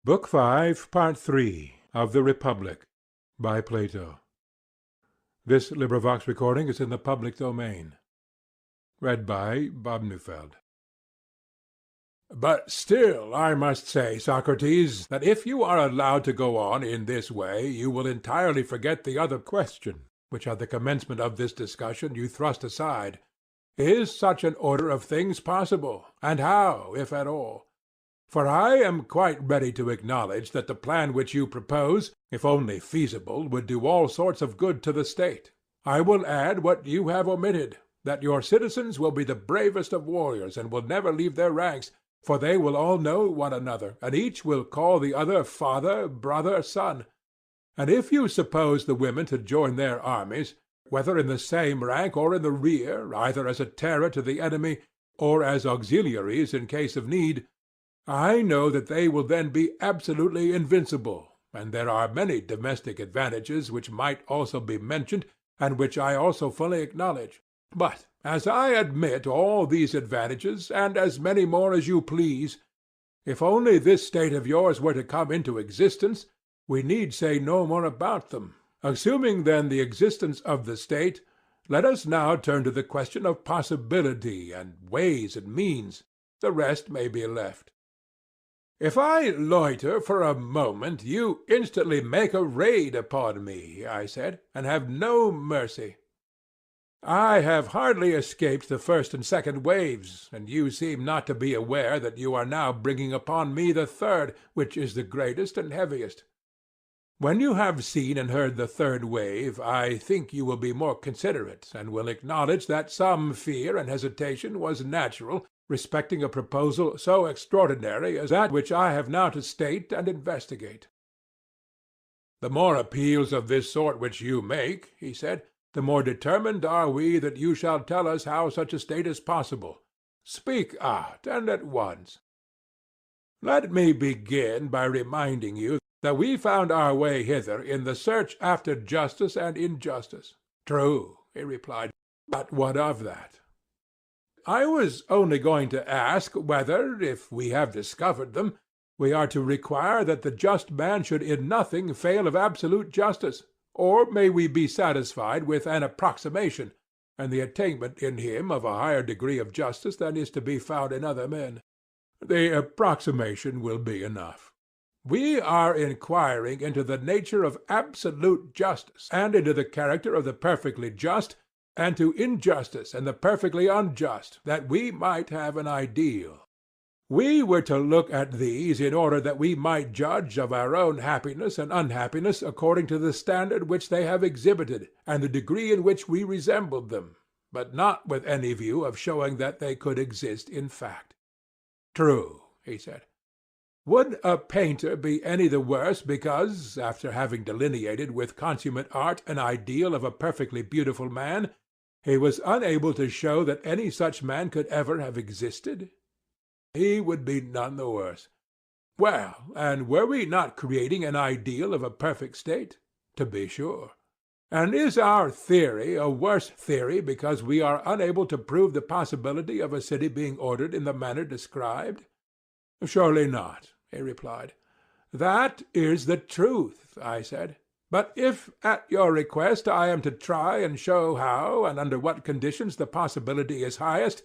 Book 5, Part 3 of the Republic, by Plato. This recording is in the public domain. Read by Bob Neufeld. But still I must say, Socrates, that if you are allowed to go on in this way, you will entirely forget the other question, which at the commencement of this discussion you thrust aside. Is such an order of things possible, and how, if at all? For I am quite ready to acknowledge that the plan which you propose, if only feasible, would do all sorts of good to the state. I will add what you have omitted, that your citizens will be the bravest of warriors and will never leave their ranks, for they will all know one another, and each will call the other father, brother, son. And if you suppose the women to join their armies, whether in the same rank or in the rear, either as a terror to the enemy or as auxiliaries in case of need, I know that they will then be absolutely invincible, and there are many domestic advantages which might also be mentioned, and which I also fully acknowledge. But as I admit all these advantages, and as many more as you please, if only this state of yours were to come into existence, we need say no more about them. Assuming then the existence of the state, let us now turn to the question of possibility and ways and means. The rest may be left. If I loiter for a moment, you instantly make a raid upon me, I said, and have no mercy. I have hardly escaped the first and second waves, and you seem not to be aware that you are now bringing upon me the third, which is the greatest and heaviest. When you have seen and heard the third wave, I think you will be more considerate, and will acknowledge that some fear and hesitation was natural, respecting a proposal so extraordinary as that which I have now to state and investigate. The more appeals of this sort which you make, he said, the more determined are we that you shall tell us how such a state is possible. Speak out, and at once. Let me begin by reminding you that we found our way hither in the search after justice and injustice. True, he replied, but what of that? I was only going to ask whether, if we have discovered them, we are to require that the just man should in nothing fail of absolute justice, or may we be satisfied with an approximation, and the attainment in him of a higher degree of justice than is to be found in other men? The approximation will be enough. We are inquiring into the nature of absolute justice, and into the character of the perfectly just, and to injustice and the perfectly unjust, that we might have an ideal. We were to look at these in order that we might judge of our own happiness and unhappiness according to the standard which they have exhibited, and the degree in which we resembled them, but not with any view of showing that they could exist in fact. True, he said. Would a painter be any the worse because, after having delineated with consummate art an ideal of a perfectly beautiful man, he was unable to show that any such man could ever have existed? He would be none the worse. Well, and were we not creating an ideal of a perfect state? To be sure. And is our theory a worse theory because we are unable to prove the possibility of a city being ordered in the manner described? Surely not, he replied. That is the truth, I said. But if at your request I am to try and show how and under what conditions the possibility is highest,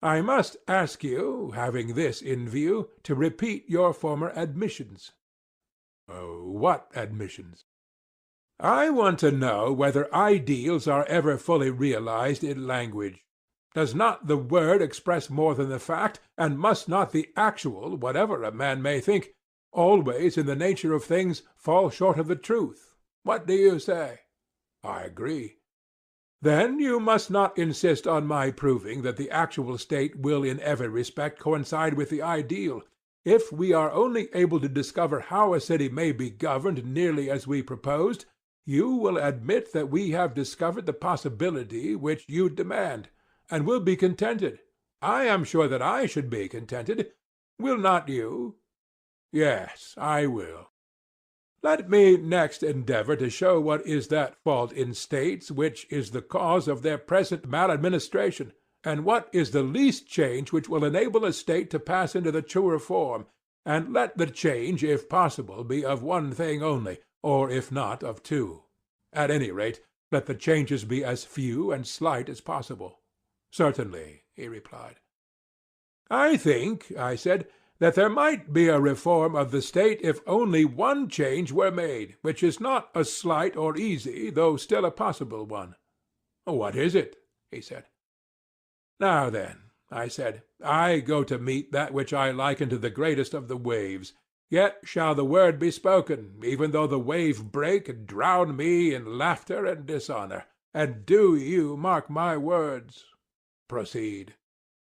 I must ask you, having this in view, to repeat your former admissions. What admissions? I want to know whether ideals are ever fully realized in language. Does not the word express more than the fact, and must not the actual, whatever a man may think, always in the nature of things fall short of the truth? What do you say? I agree. Then you must not insist on my proving that the actual state will in every respect coincide with the ideal. If we are only able to discover how a city may be governed nearly as we proposed, you will admit that we have discovered the possibility which you demand, and will be contented. I am sure that I should be contented. Will not you? Yes, I will. Let me next endeavor to show what is that fault in states which is the cause of their present maladministration, and what is the least change which will enable a state to pass into the truer form, and let the change, if possible, be of one thing only, or if not, of two. At any rate, let the changes be as few and slight as possible. Certainly, he replied. I think, I said, that there might be a reform of the state if only one change were made, which is not a slight or easy, though still a possible one. What is it? He said. Now then, I said, I go to meet that which I liken to the greatest of the waves. Yet shall the word be spoken, even though the wave break and drown me in laughter and dishonor. And do you mark my words. Proceed.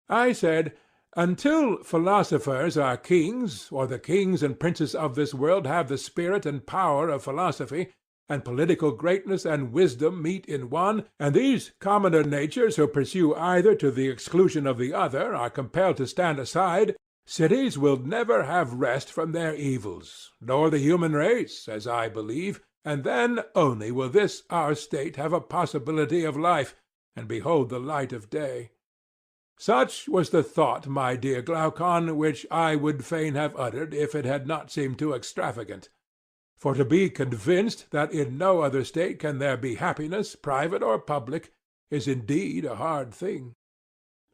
I said, until philosophers are kings, or the kings and princes of this world have the spirit and power of philosophy, and political greatness and wisdom meet in one, and these commoner natures who pursue either to the exclusion of the other are compelled to stand aside, cities will never have rest from their evils, nor the human race, as I believe, and then only will this our state have a possibility of life, and behold the light of day. Such was the thought, my dear Glaucon, which I would fain have uttered if it had not seemed too extravagant. For to be convinced that in no other state can there be happiness, private or public, is indeed a hard thing.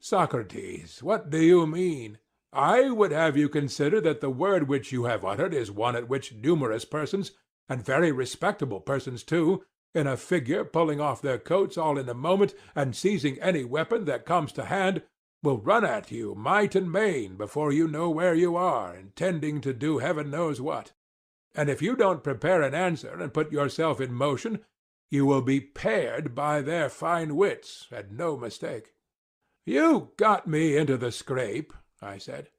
Socrates, what do you mean? I would have you consider that the word which you have uttered is one at which numerous persons, and very respectable persons too, in a figure pulling off their coats all in a moment, and seizing any weapon that comes to hand, will run at you might and main before you know where you are, intending to do heaven knows what. And if you don't prepare an answer and put yourself in motion, you will be pared by their fine wits, and no mistake. You got me into the scrape, I said,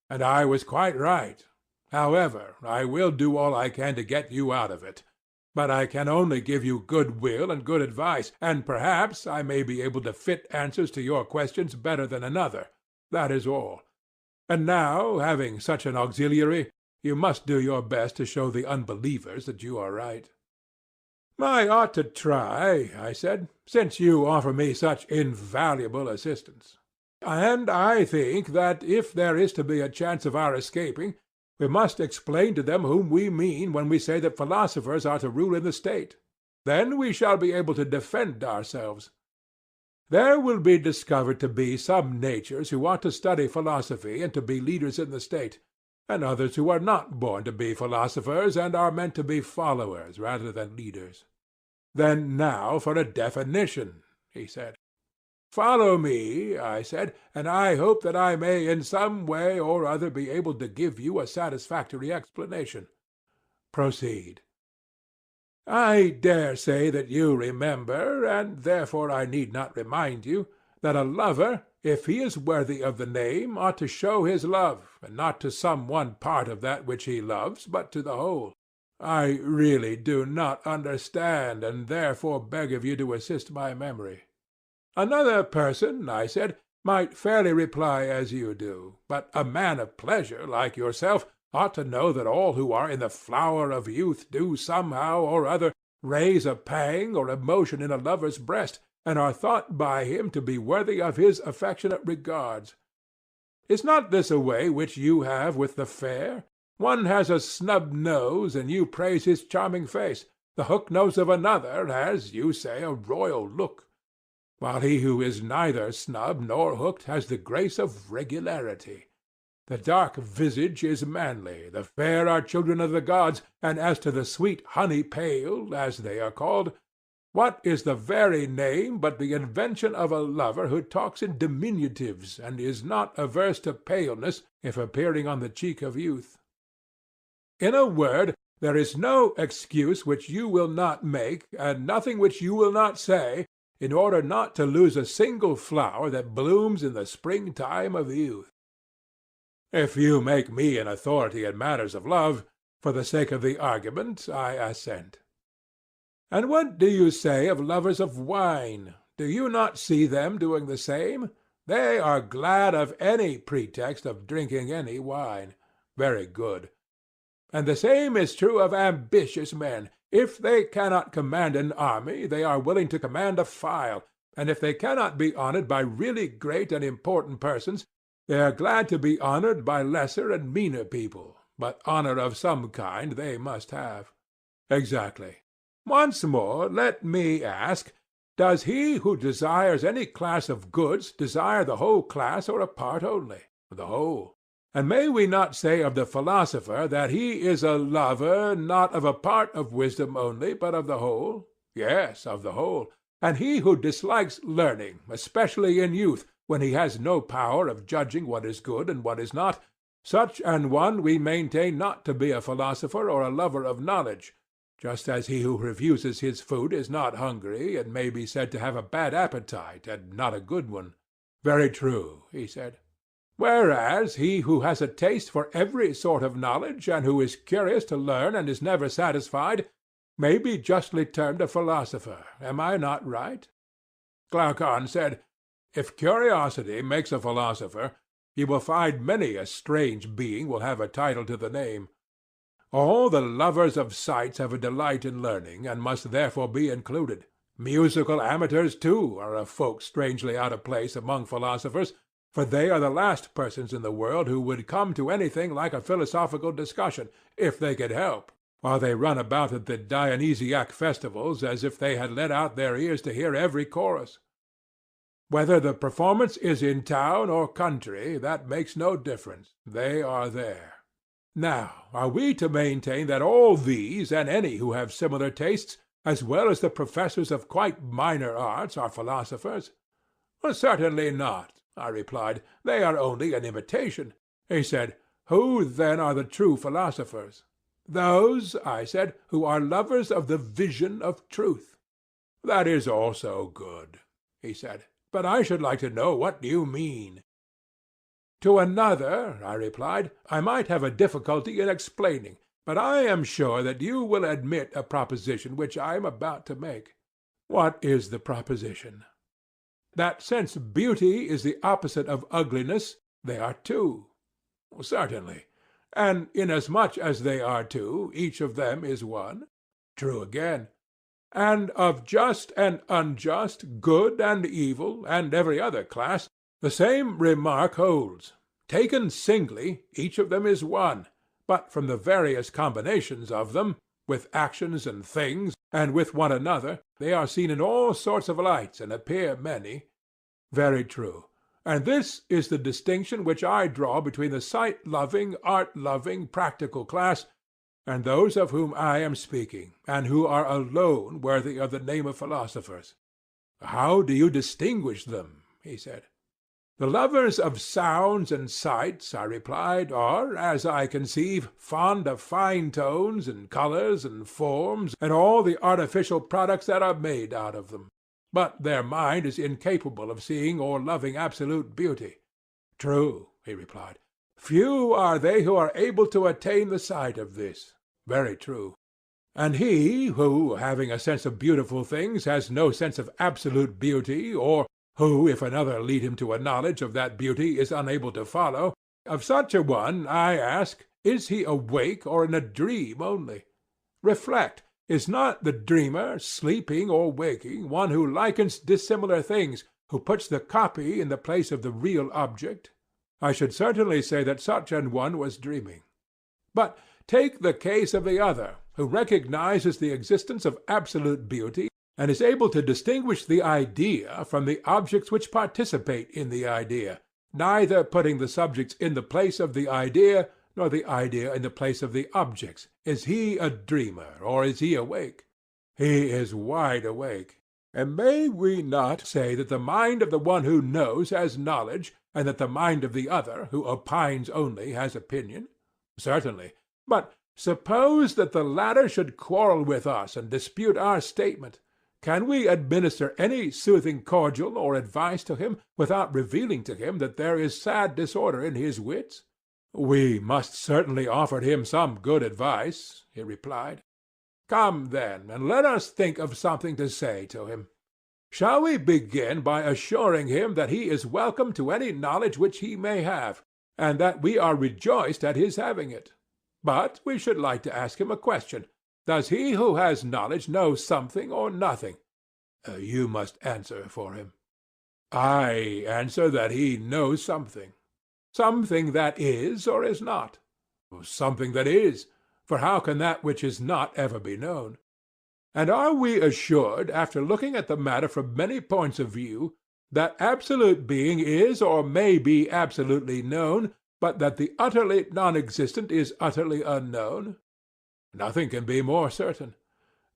and I was quite right. However, I will do all I can to get you out of it. But I can only give you good will and good advice, and perhaps I may be able to fit answers to your questions better than another. That is all. And now, having such an auxiliary, you must do your best to show the unbelievers that you are right. I ought to try, I said, since you offer me such invaluable assistance. And I think that if there is to be a chance of our escaping, we must explain to them whom we mean when we say that philosophers are to rule in the state. Then we shall be able to defend ourselves. There will be discovered to be some natures who ought to study philosophy and to be leaders in the state, and others who are not born to be philosophers and are meant to be followers rather than leaders. Then now for a definition, he said. Follow me, I said, and I hope that I may in some way or other be able to give you a satisfactory explanation. Proceed. I dare say that you remember, and therefore I need not remind you, that a lover, if he is worthy of the name, ought to show his love, and not to some one part of that which he loves, but to the whole. I really do not understand, and therefore beg of you to assist my memory. Another person, I said, might fairly reply as you do, but a man of pleasure like yourself ought to know that all who are in the flower of youth do somehow or other raise a pang or emotion in a lover's breast, and are thought by him to be worthy of his affectionate regards. Is not this a way which you have with the fair? One has a snub nose, and you praise his charming face. The hook nose of another has, you say, a royal look, while he who is neither snub nor hooked has the grace of regularity. The dark visage is manly, the fair are children of the gods, and as to the sweet honey pale, as they are called, what is the very name but the invention of a lover who talks in diminutives, and is not averse to paleness if appearing on the cheek of youth? In a word, there is no excuse which you will not make, and nothing which you will not say, in order not to lose a single flower that blooms in the spring-time of youth. If you make me an authority in matters of love, for the sake of the argument, I assent. And what do you say of lovers of wine? Do you not see them doing the same? They are glad of any pretext of drinking any wine. Very good. And the same is true of ambitious men. If they cannot command an army, they are willing to command a file, and if they cannot be honored by really great and important persons, They are glad to be honored by lesser and meaner people, but honor of some kind they must have. Exactly. Once more, let me ask, does he who desires any class of goods desire the whole class or a part only? The whole. And may we not say of the philosopher that he is a lover, not of a part of wisdom only, but of the whole? Yes, of the whole. And he who dislikes learning, especially in youth, when he has no power of judging what is good and what is not, such an one we maintain not to be a philosopher or a lover of knowledge, just as he who refuses his food is not hungry, and may be said to have a bad appetite, and not a good one. Very true, he said. Whereas he who has a taste for every sort of knowledge, and who is curious to learn and is never satisfied, may be justly termed a philosopher. Am I not right? Glaucon said, If curiosity makes a philosopher, you will find many a strange being will have a title to the name. All the lovers of sights have a delight in learning, and must therefore be included. Musical amateurs, too, are a folk strangely out of place among philosophers, for they are the last persons in the world who would come to anything like a philosophical discussion, if they could help, while they run about at the Dionysiac festivals as if they had let out their ears to hear every chorus. Whether the performance is in town or country, that makes no difference. They are there. Now, are we to maintain that all these, and any who have similar tastes, as well as the professors of quite minor arts, are philosophers? Certainly not, I replied. They are only an imitation. He said, Who then are the true philosophers? Those, I said, who are lovers of the vision of truth. That is also good, he said. But I should like to know what you mean. To another, I replied, I might have a difficulty in explaining, but I am sure that you will admit a proposition which I am about to make. What is the proposition? That since beauty is the opposite of ugliness, they are two. Certainly. And inasmuch as they are two, each of them is one. True again. And of just and unjust, good and evil, and every other class, the same remark holds. Taken singly, each of them is one, but from the various combinations of them, with actions and things, and with one another, they are seen in all sorts of lights and appear many. Very true. And this is the distinction which I draw between the sight-loving, art-loving, practical class, and those of whom I am speaking, and who are alone worthy of the name of philosophers. How do you distinguish them? He said. The lovers of sounds and sights, I replied, are, as I conceive, fond of fine tones and colors and forms and all the artificial products that are made out of them. But their mind is incapable of seeing or loving absolute beauty. True, he replied. Few are they who are able to attain the sight of this. Very true. And he who, having a sense of beautiful things, has no sense of absolute beauty, or who, if another lead him to a knowledge of that beauty, is unable to follow, of such a one, I ask, is he awake or in a dream only? Reflect, is not the dreamer, sleeping or waking, one who likens dissimilar things, who puts the copy in the place of the real object? I should certainly say that such an one was dreaming. But take the case of the other, who recognizes the existence of absolute beauty, and is able to distinguish the idea from the objects which participate in the idea, neither putting the subjects in the place of the idea, nor the idea in the place of the objects. Is he a dreamer, or is he awake? He is wide awake. And may we not say that the mind of the one who knows has knowledge, and that the mind of the other, who opines only, has opinion? Certainly. But suppose that the latter should quarrel with us and dispute our statement. Can we administer any soothing cordial or advice to him, without revealing to him that there is sad disorder in his wits? We must certainly offer him some good advice, he replied. Come, then, and let us think of something to say to him. Shall we begin by assuring him that he is welcome to any knowledge which he may have, and that we are rejoiced at his having it? But we should like to ask him a question. Does he who has knowledge know something or nothing? You must answer for him. I answer that he knows something. Something that is or is not? Something that is, for how can that which is not ever be known? And are we assured, after looking at the matter from many points of view, that absolute being is or may be absolutely known, but that the utterly non-existent is utterly unknown? Nothing can be more certain.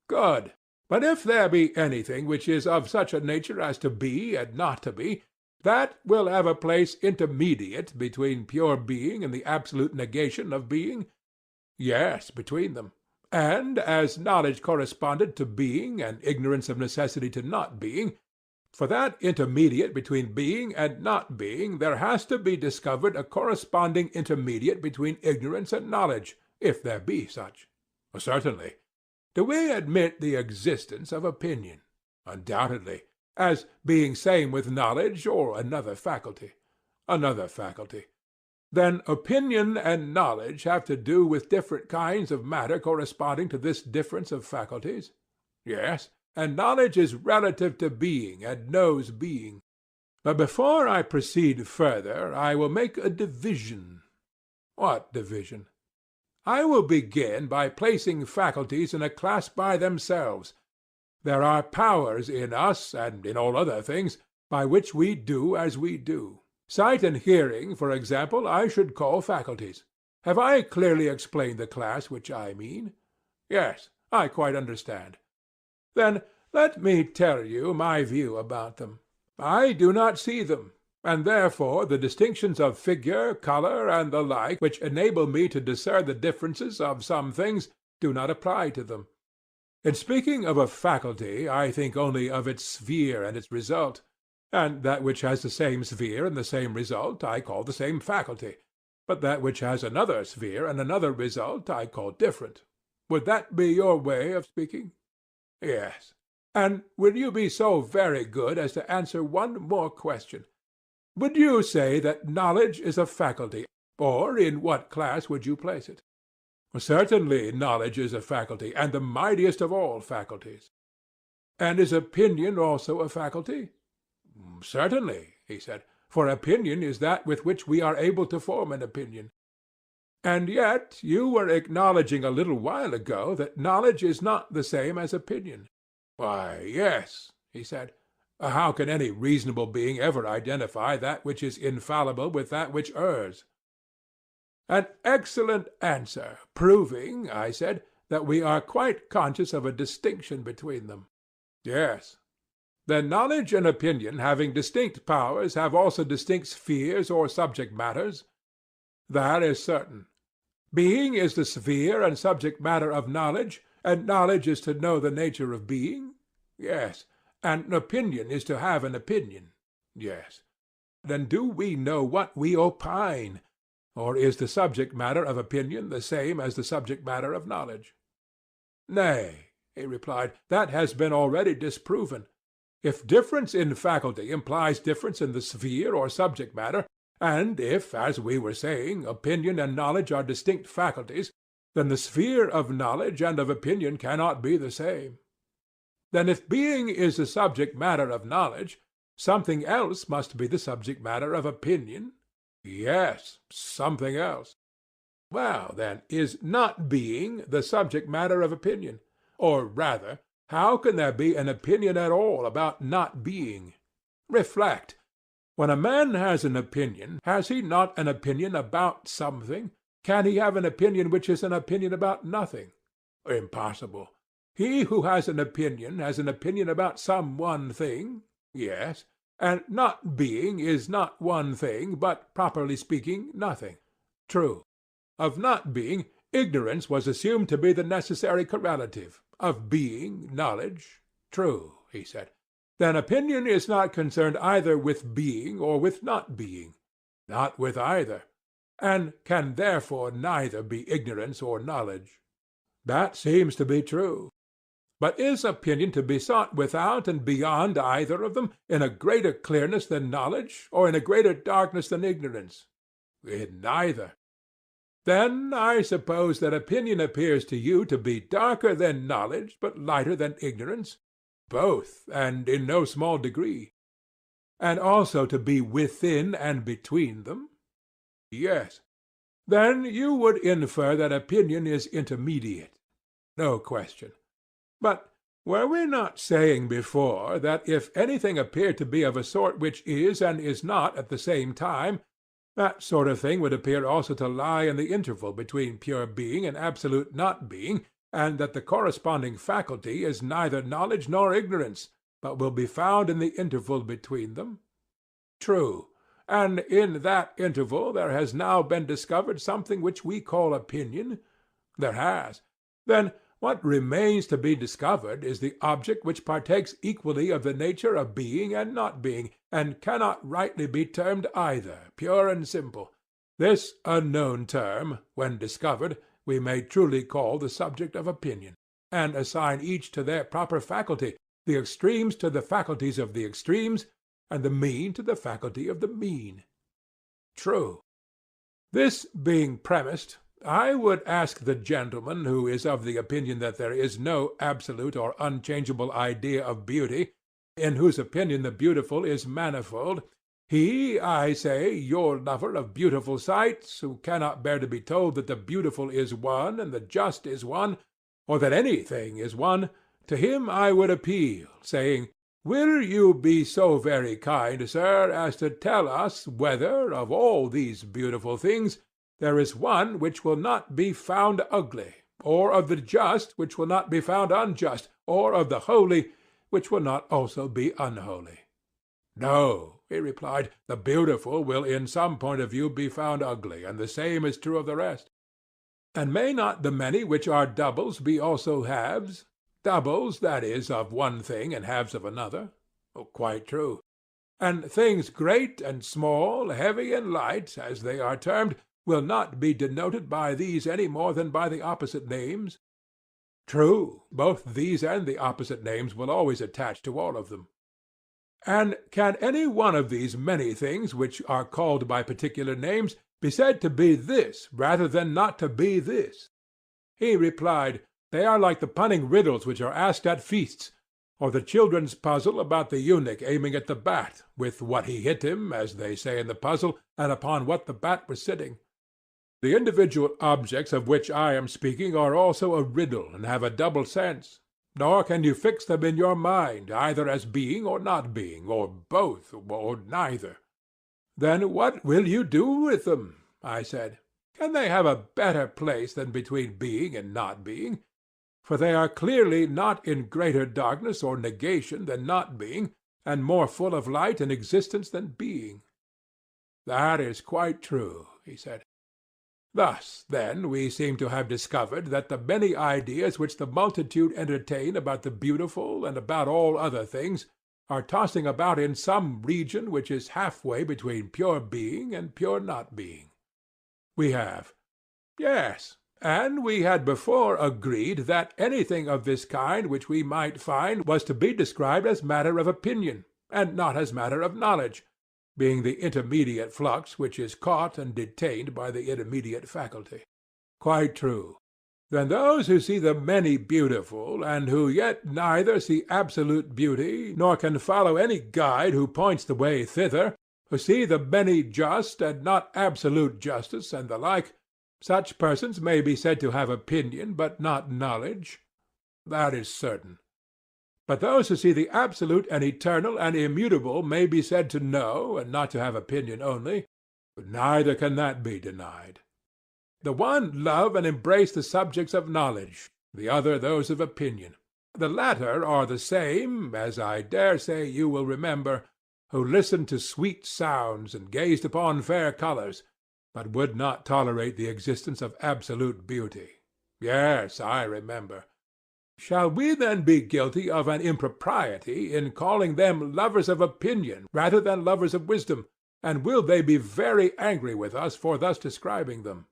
Good. But if there be anything which is of such a nature as to be and not to be, that will have a place intermediate between pure being and the absolute negation of being? Yes, between them. And as knowledge corresponded to being and ignorance of necessity to not being, for that intermediate between being and not being there has to be discovered a corresponding intermediate between ignorance and knowledge, if there be such. Certainly. Do we admit the existence of opinion? Undoubtedly. As being same with knowledge or another faculty? Another faculty. Then opinion and knowledge have to do with different kinds of matter corresponding to this difference of faculties? Yes, and knowledge is relative to being and knows being. But before I proceed further, I will make a division. What division? I will begin by placing faculties in a class by themselves. There are powers in us, and in all other things, by which we do as we do. Sight and hearing, for example, I should call faculties. Have I clearly explained the class which I mean? Yes, I quite understand. Then let me tell you my view about them. I do not see them, and therefore the distinctions of figure, colour, and the like, which enable me to discern the differences of some things, do not apply to them. In speaking of a faculty, I think only of its sphere and its result, and that which has the same sphere and the same result I call the same faculty, but that which has another sphere and another result I call different. Would that be your way of speaking? Yes. And will you be so very good as to answer one more question? Would you say that knowledge is a faculty, or in what class would you place it? Certainly knowledge is a faculty, and the mightiest of all faculties. And is opinion also a faculty? Certainly, he said, for opinion is that with which we are able to form an opinion. And yet you were acknowledging a little while ago that knowledge is not the same as opinion. Why, yes, he said. How can any reasonable being ever identify that which is infallible with that which errs? An excellent answer, proving, I said, that we are quite conscious of a distinction between them. Yes. Then knowledge and opinion, having distinct powers, have also distinct spheres or subject matters? That is certain. Being is the sphere and subject matter of knowledge, and knowledge is to know the nature of being? Yes. And opinion is to have an opinion? Yes. Then do we know what we opine? Or is the subject matter of opinion the same as the subject matter of knowledge? Nay, he replied, that has been already disproven. If difference in faculty implies difference in the sphere or subject matter, and if, as we were saying, opinion and knowledge are distinct faculties, then the sphere of knowledge and of opinion cannot be the same. Then if being is the subject matter of knowledge, something else must be the subject matter of opinion? Yes, something else. Well, then, is not being the subject matter of opinion? Or rather, how can there be an opinion at all about not being? Reflect. When a man has an opinion, has he not an opinion about something? Can he have an opinion which is an opinion about nothing? Impossible. He who has an opinion has an opinion about some one thing? Yes. And not being is not one thing, but, properly speaking, nothing. True. Of not being, ignorance was assumed to be the necessary correlative. Of being, knowledge. True, he said. Then opinion is not concerned either with being or with not being. Not with either. And can therefore neither be ignorance or knowledge. That seems to be true. But is opinion to be sought without and beyond either of them, in a greater clearness than knowledge, or in a greater darkness than ignorance? In neither. Then I suppose that opinion appears to you to be darker than knowledge, but lighter than ignorance? Both, and in no small degree. And also to be within and between them? Yes. Then you would infer that opinion is intermediate. No question. But were we not saying before that if anything appeared to be of a sort which is and is not at the same time, that sort of thing would appear also to lie in the interval between pure being and absolute not being, and that the corresponding faculty is neither knowledge nor ignorance, but will be found in the interval between them? True. And in that interval there has now been discovered something which we call opinion? There has. Then what remains to be discovered is the object which partakes equally of the nature of being and not being, and cannot rightly be termed either, pure and simple. This unknown term, when discovered, we may truly call the subject of opinion, and assign each to their proper faculty, the extremes to the faculties of the extremes, and the mean to the faculty of the mean. True. This being premised, I would ask the gentleman who is of the opinion that there is no absolute or unchangeable idea of beauty, in whose opinion the beautiful is manifold, he, I say, your lover of beautiful sights, who cannot bear to be told that the beautiful is one and the just is one, or that anything is one, to him I would appeal, saying, will you be so very kind, sir, as to tell us whether, of all these beautiful things, there is one which will not be found ugly, or of the just which will not be found unjust, or of the holy which will not also be unholy? No, he replied, the beautiful will in some point of view be found ugly, and the same is true of the rest. And may not the many which are doubles be also halves? Doubles, that is, of one thing and halves of another? Quite true. And things great and small, heavy and light, as they are termed, will not be denoted by these any more than by the opposite names? True, both these and the opposite names will always attach to all of them. And can any one of these many things which are called by particular names be said to be this rather than not to be this? He replied, they are like the punning riddles which are asked at feasts, or the children's puzzle about the eunuch aiming at the bat, with what he hit him, as they say in the puzzle, and upon what the bat was sitting. The individual objects of which I am speaking are also a riddle, and have a double sense. Nor can you fix them in your mind, either as being or not being, or both, or neither. Then what will you do with them? I said. Can they have a better place than between being and not being? For they are clearly not in greater darkness or negation than not being, and more full of light and existence than being. That is quite true, he said. Thus, then, we seem to have discovered that the many ideas which the multitude entertain about the beautiful and about all other things are tossing about in some region which is halfway between pure being and pure not being. We have. Yes, and we had before agreed that anything of this kind which we might find was to be described as matter of opinion, and not as matter of knowledge, being the intermediate flux which is caught and detained by the intermediate faculty. Quite true. Then those who see the many beautiful, and who yet neither see absolute beauty, nor can follow any guide who points the way thither, who see the many just and not absolute justice, and the like, such persons may be said to have opinion, but not knowledge? That is certain. But those who see the absolute and eternal and immutable may be said to know, and not to have opinion only. Neither can that be denied. The one love and embrace the subjects of knowledge, the other those of opinion. The latter are the same, as I dare say you will remember, who listened to sweet sounds and gazed upon fair colours, but would not tolerate the existence of absolute beauty. Yes, I remember. Shall we then be guilty of an impropriety in calling them lovers of opinion rather than lovers of wisdom, and will they be very angry with us for thus describing them?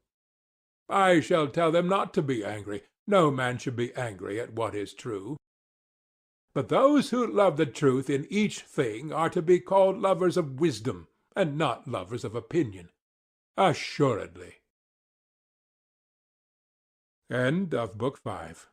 I shall tell them not to be angry. No man should be angry at what is true. But those who love the truth in each thing are to be called lovers of wisdom, and not lovers of opinion. Assuredly. End of Book 5.